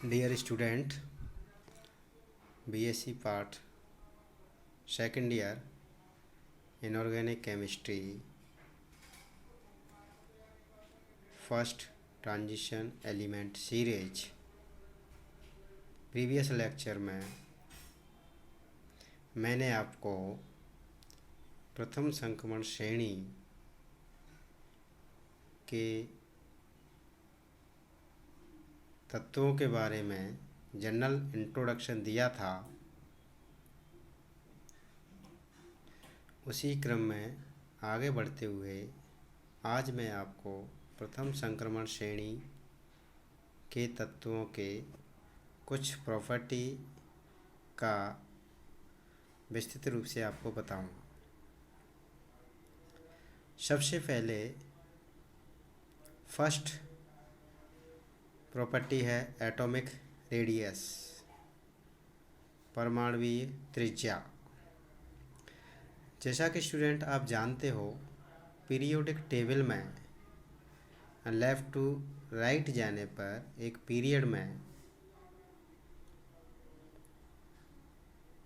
Dear student, BSc Part Second Year Inorganic Chemistry First Transition Element Series। Previous lecture में मैंने आपको प्रथम संक्रमण श्रेणी के तत्वों के बारे में जनरल इंट्रोडक्शन दिया था। उसी क्रम में आगे बढ़ते हुए आज मैं आपको प्रथम संक्रमण श्रेणी के तत्वों के कुछ प्रॉपर्टी का विस्तृत रूप से आपको बताऊंगा। सबसे पहले फर्स्ट प्रॉपर्टी है एटॉमिक रेडियस, परमाणुवीय त्रिज्या। जैसा कि स्टूडेंट आप जानते हो, पीरियोडिक टेबल में लेफ़्ट टू राइट जाने पर एक पीरियड में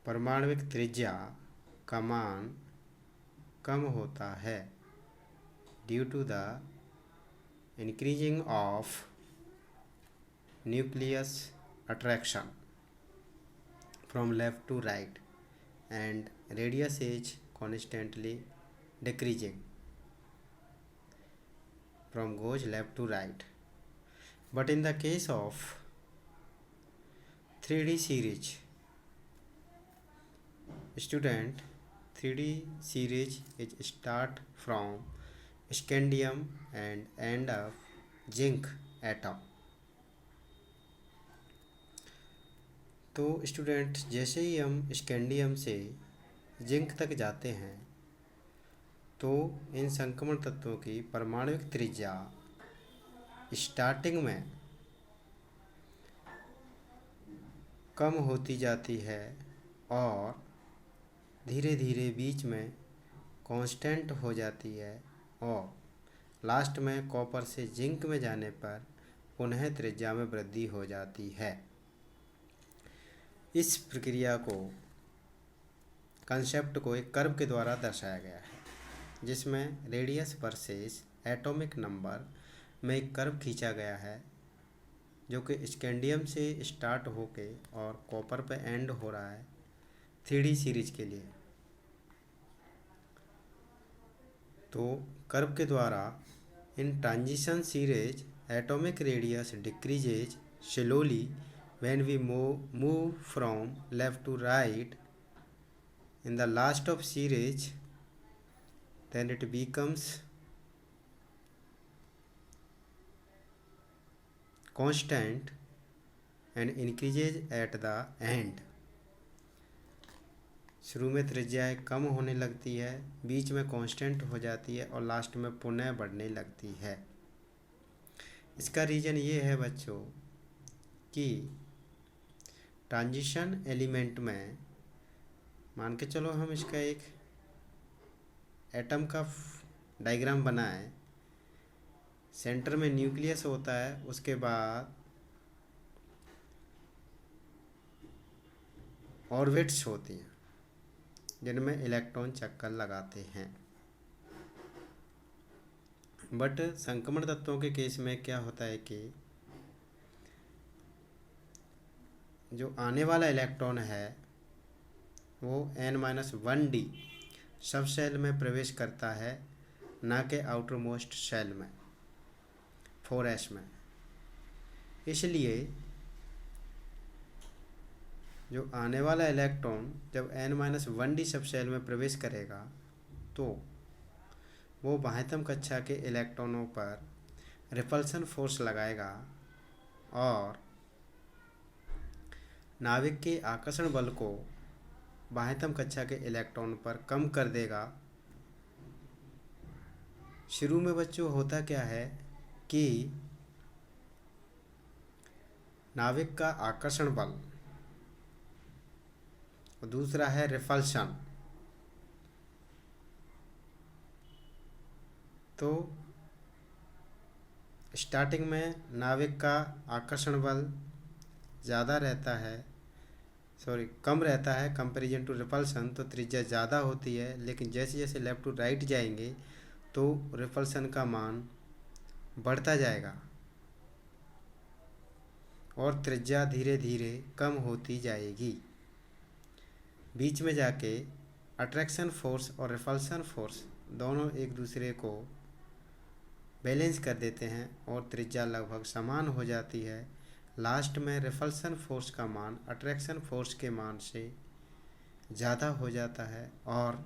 परमाणुविक त्रिज्या का मान कम होता है due to the increasing of nucleus attraction from left to right and radius is constantly decreasing from goes left to right. But in the case of 3D series, student, 3D series is start from scandium and end up zinc atom. तो student, जैसे ही हम scandium से zinc तक जाते हैं तो इन संक्रमण तत्वों की परमाणुविक त्रिज्या स्टार्टिंग में कम होती जाती है और धीरे धीरे बीच में कांस्टेंट हो जाती है और लास्ट में कॉपर से जिंक में जाने पर पुनः त्रिज्या में वृद्धि हो जाती है। इस प्रक्रिया को कंसेप्ट को एक कर्व के द्वारा दर्शाया गया है, जिसमें रेडियस वर्सेस एटॉमिक नंबर में एक कर्व खींचा गया है जो कि स्कैंडियम से स्टार्ट होके और कॉपर पे एंड हो रहा है 3D सीरीज के लिए। तो कर्व के द्वारा इन transition series atomic radius decreases slowly when we move from left to right in the last of series, then it becomes constant and increases at the end. शुरू में त्रिज्याएं कम होने लगती है, बीच में कांस्टेंट हो जाती है और लास्ट में पुनः बढ़ने लगती है। इसका रीज़न ये है बच्चों कि ट्रांजिशन एलिमेंट में मान के चलो हम इसका एक एटम का डायग्राम बनाएं। सेंटर में न्यूक्लियस होता है, उसके बाद ऑर्बिट्स होती हैं जिनमें इलेक्ट्रॉन चक्कर लगाते हैं। बट संक्रमण तत्वों के केस में क्या होता है कि जो आने वाला इलेक्ट्रॉन है वो n-1d सब सेल में प्रवेश करता है, ना कि आउटर मोस्ट सेल में 4s में। इसलिए जो आने वाला इलेक्ट्रॉन जब n-1d सब सेल में प्रवेश करेगा तो वो बाह्यतम कक्षा के इलेक्ट्रॉनों पर रिपल्सन फोर्स लगाएगा और नाभिक के आकर्षण बल को बाह्यतम कक्षा के इलेक्ट्रॉन पर कम कर देगा। शुरू में बच्चों होता क्या है कि नाभिक का आकर्षण बल और दूसरा है रिपल्शन। तो स्टार्टिंग में नाभिक का आकर्षण बल ज़्यादा रहता है, कम रहता है कंपैरिजन टू रिपल्सन, तो त्रिज्या ज़्यादा होती है। लेकिन जैसे जैसे लेफ़्ट टू राइट जाएंगे तो रिपल्सन का मान बढ़ता जाएगा और त्रिज्या धीरे धीरे कम होती जाएगी। बीच में जाके अट्रैक्शन फोर्स और रिपल्सन फोर्स दोनों एक दूसरे को बैलेंस कर देते हैं और त्रिज्या लगभग समान हो जाती है। लास्ट में रिपल्सन फोर्स का मान अट्रैक्शन फोर्स के मान से ज़्यादा हो जाता है और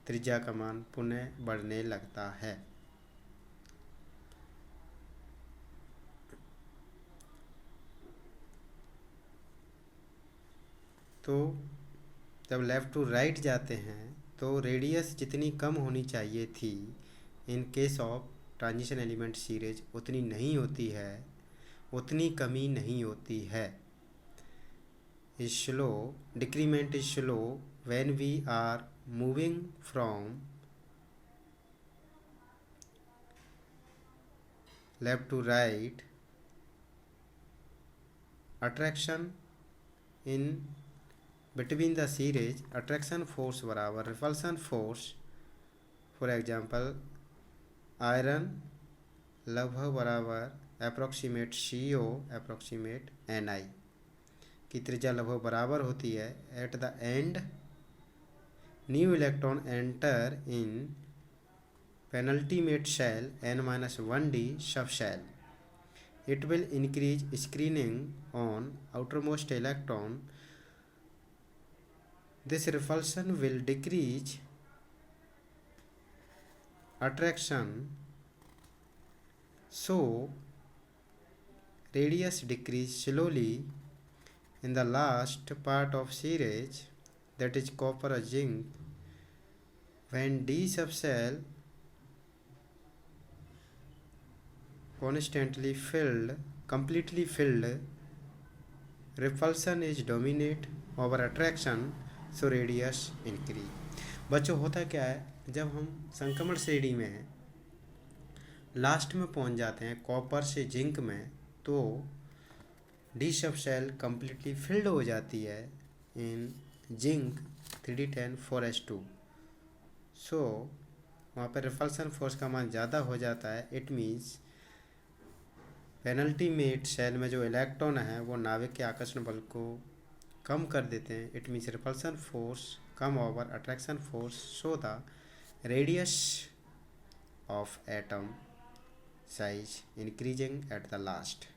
त्रिज्या का मान पुनः बढ़ने लगता है। तो जब लेफ़्ट टू राइट जाते हैं तो रेडियस जितनी कम होनी चाहिए थी in case of transition element series उतनी नहीं होती है, उतनी कमी नहीं होती है। Slow decrement is slow when we are moving from left to right. Attraction in between the series, attraction force बराबर repulsion force. For example iron लगभग बराबर अप्रोक्सीमेट CO अप्रोक्सीमेट Ni की त्रिज्या लगभग बराबर होती है। At the end new electron enter in penultimate shell n-1d sub shell. It will increase screening on outermost electron. This repulsion will decrease attraction, so radius decrease slowly in the last part of series, that is copper or zinc. When D subshell constantly filled, completely filled, repulsion is dominate over attraction, so radius increase. बच्चों होता क्या है, जब हम संक्रमण श्रेणी में last में पहुंच जाते हैं कॉपर से जिंक में, तो डी सब शेल कम्प्लीटली फिल्ड हो जाती है इन जिंक 3d10 4s2। सो वहाँ पर रिपल्सन फोर्स का मान ज़्यादा हो जाता है। इट मीन्स पेनल्टीमेट शेल में जो इलेक्ट्रॉन है वो नाभिक के आकर्षण बल को कम कर देते हैं। इट मीन्स रिपल्सन फोर्स कम over attraction force, so the radius of atom size increasing at the last.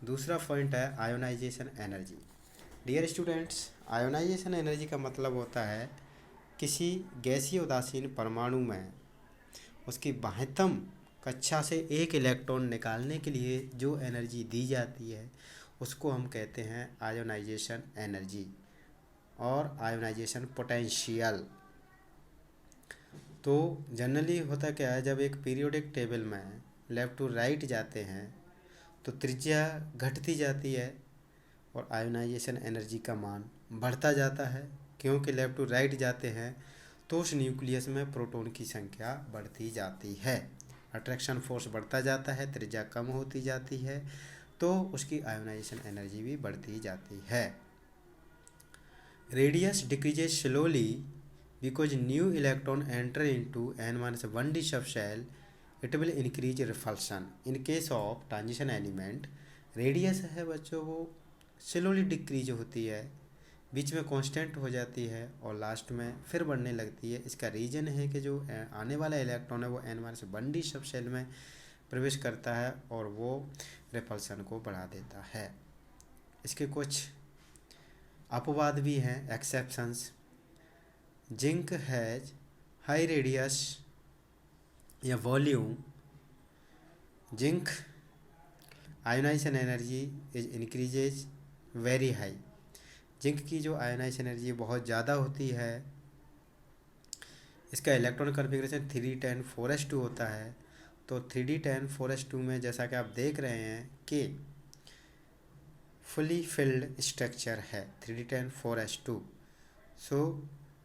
दूसरा पॉइंट है ionization energy. Dear students, ionization energy का मतलब होता है किसी गैसीय उदासीन परमाणु में उसकी बाह्यतम कक्षा से एक इलेक्ट्रॉन निकालने के लिए जो एनर्जी दी जाती है उसको हम कहते हैं आयोनाइजेशन एनर्जी और आयोनाइजेशन पोटेंशियल। तो जनरली होता क्या है, जब एक पीरियोडिक टेबल में लेफ़्ट टू राइट जाते हैं तो त्रिज्या घटती जाती है और आयोनाइजेशन एनर्जी का मान बढ़ता जाता है, क्योंकि लेफ़्ट टू राइट जाते हैं तो उस न्यूक्लियस में प्रोटॉन की संख्या बढ़ती जाती है, अट्रैक्शन फोर्स बढ़ता जाता है, त्रिज्या कम होती जाती है, तो उसकी आयोनाइजेशन एनर्जी भी बढ़ती जाती है। Radius decreases slowly because new electron enter into n-1d subshell, it will increase repulsion. In case of transition element radius है बच्चों वो स्लोली डिक्रीज होती है, बीच में कांस्टेंट हो जाती है और लास्ट में फिर बढ़ने लगती है। इसका रीज़न है कि जो आने वाला इलेक्ट्रॉन है वो n-1d सबशेल में प्रवेश करता है और वो रिपल्सन को बढ़ा देता है। इसके कुछ अपवाद भी हैं, exceptions. Zinc has high radius या volume, zinc ionization energy is increases very high. Zinc की जो आयोनाइजेशन एनर्जी बहुत ज़्यादा होती है, इसका इलेक्ट्रॉन कन्फिग्रेशन 3d10 4s2 होता है। तो 3d10 4s2 में जैसा कि आप देख रहे हैं कि फुली फिल्ड स्ट्रक्चर है 3d10 4s2। So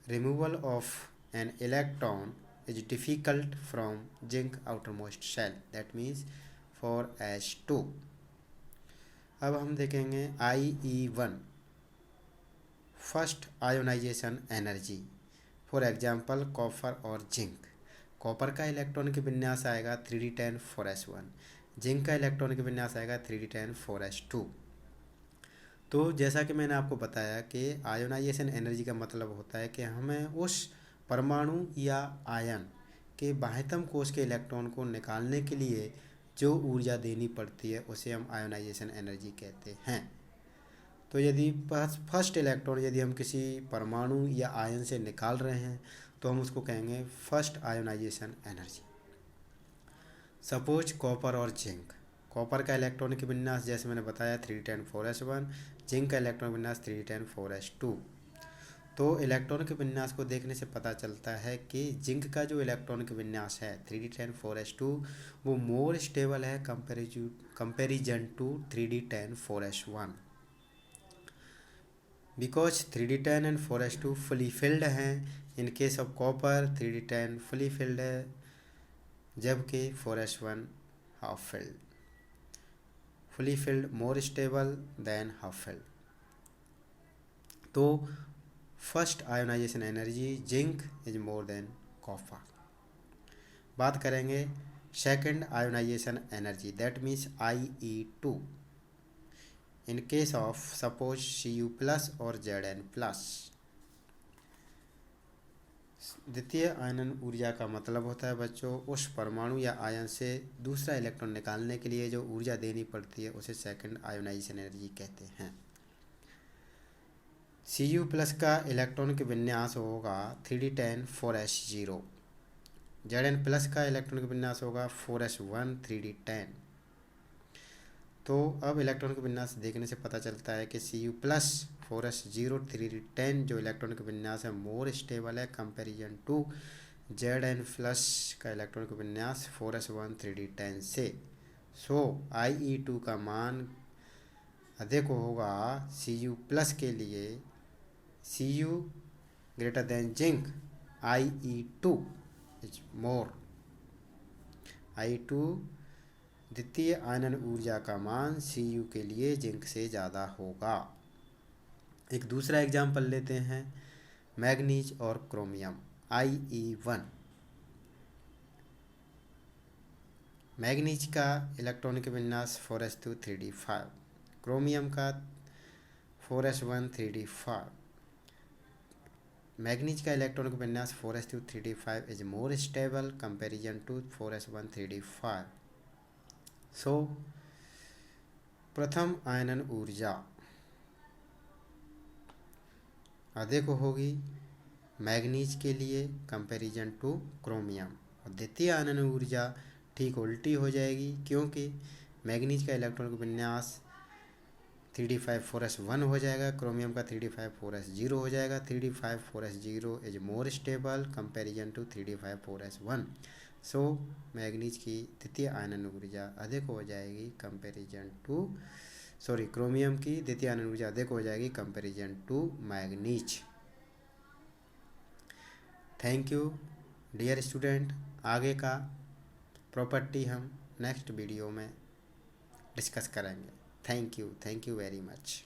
removal of an electron is difficult from zinc outermost shell. That means 4s2। अब हम देखेंगे IE1 first ionization energy. For example copper और जिंक। कॉपर का इलेक्ट्रॉनिक विन्यास आएगा 3d10 4s1, जिंक का electronic विन्यास आएगा 3d10 4s2। तो जैसा कि मैंने आपको बताया कि आयोनाइजेशन एनर्जी का मतलब होता है कि हमें उस परमाणु या आयन के बाह्यतम कोश के इलेक्ट्रॉन को निकालने के लिए जो ऊर्जा देनी पड़ती है उसे हम आयोनाइजेशन एनर्जी कहते हैं। तो यदि फर्स्ट इलेक्ट्रॉन यदि हम किसी परमाणु या आयन से निकाल रहे हैं तो हम उसको कहेंगे first ionization energy. Suppose copper और जिंक। कॉपर का इलेक्ट्रॉनिक विन्यास जैसे मैंने बताया 3d10 4s1, जिंक का इलेक्ट्रॉनिक विन्यास 3d10 4s2। तो इलेक्ट्रॉनिक विन्यास को देखने से पता चलता है कि जिंक का जो इलेक्ट्रॉनिक विन्यास है 3d10 4s2 वो मोर स्टेबल है comparison to 3d10 4s1, because 3d10 and 4s2 fully filled हैं। In case of copper 3d10 fully filled है, जबकि 4s1 half filled. Fully filled more stable than half filled. तो first ionization energy zinc is more than copper. बात करेंगे second ionization energy, that means IE2 in case of suppose Cu plus और Zn plus. द्वितीय आयनन ऊर्जा का मतलब होता है बच्चों उस परमाणु या आयन से दूसरा इलेक्ट्रॉन निकालने के लिए जो ऊर्जा देनी पड़ती है उसे सेकंड आयोनाइजेशन एनर्जी कहते हैं। Cu प्लस का इलेक्ट्रॉनिक विन्यास होगा 3d10 4s0। Zn प्लस का इलेक्ट्रॉनिक विन्यास होगा 4s1 3d10। तो अब इलेक्ट्रॉनिक विन्यास देखने से पता चलता है कि Cu प्लस 4s0 3d10 जो इलेक्ट्रॉनिक विन्यास है मोर स्टेबल है कंपेरिजन टू Zn प्लस का इलेक्ट्रॉनिक विन्यास 4s1 3d10 से। सो IE2 का मान अधिक होगा Cu प्लस के लिए, Cu greater than zinc, IE2 is more. IE2 द्वितीय आयनन ऊर्जा का मान Cu के लिए जिंक से ज़्यादा होगा। एक दूसरा एग्जाम्पल लेते हैं मैग्नीज और क्रोमियम IE1। मैग्नीज का इलेक्ट्रॉनिक विन्यास 4s2 3d5, क्रोमियम का 4s1 3d5। मैग्नीज का इलेक्ट्रॉनिक विन्यास 4s2 3d5 is more stable comparison to 4s1 3d5। So प्रथम आयनन ऊर्जा अधिक होगी मैग्नीज के लिए कंपैरिजन टू क्रोमियम, और द्वितीय आयनन ऊर्जा ठीक उल्टी हो जाएगी क्योंकि मैग्नीज का इलेक्ट्रॉनिक विन्यास 3d5 4s1 हो जाएगा, क्रोमियम का 3d5 4s0 हो जाएगा। 3d5 4s0 is more stable comparison to 3d5 4s1। So manganese की द्वितीय आयनन ऊर्जा अधिक हो जाएगी क्रोमियम की द्वितीय आयनन ऊर्जा अधिक हो जाएगी comparison to manganese. Thank you dear student. आगे का प्रॉपर्टी हम नेक्स्ट वीडियो में डिस्कस करेंगे। Thank you very much.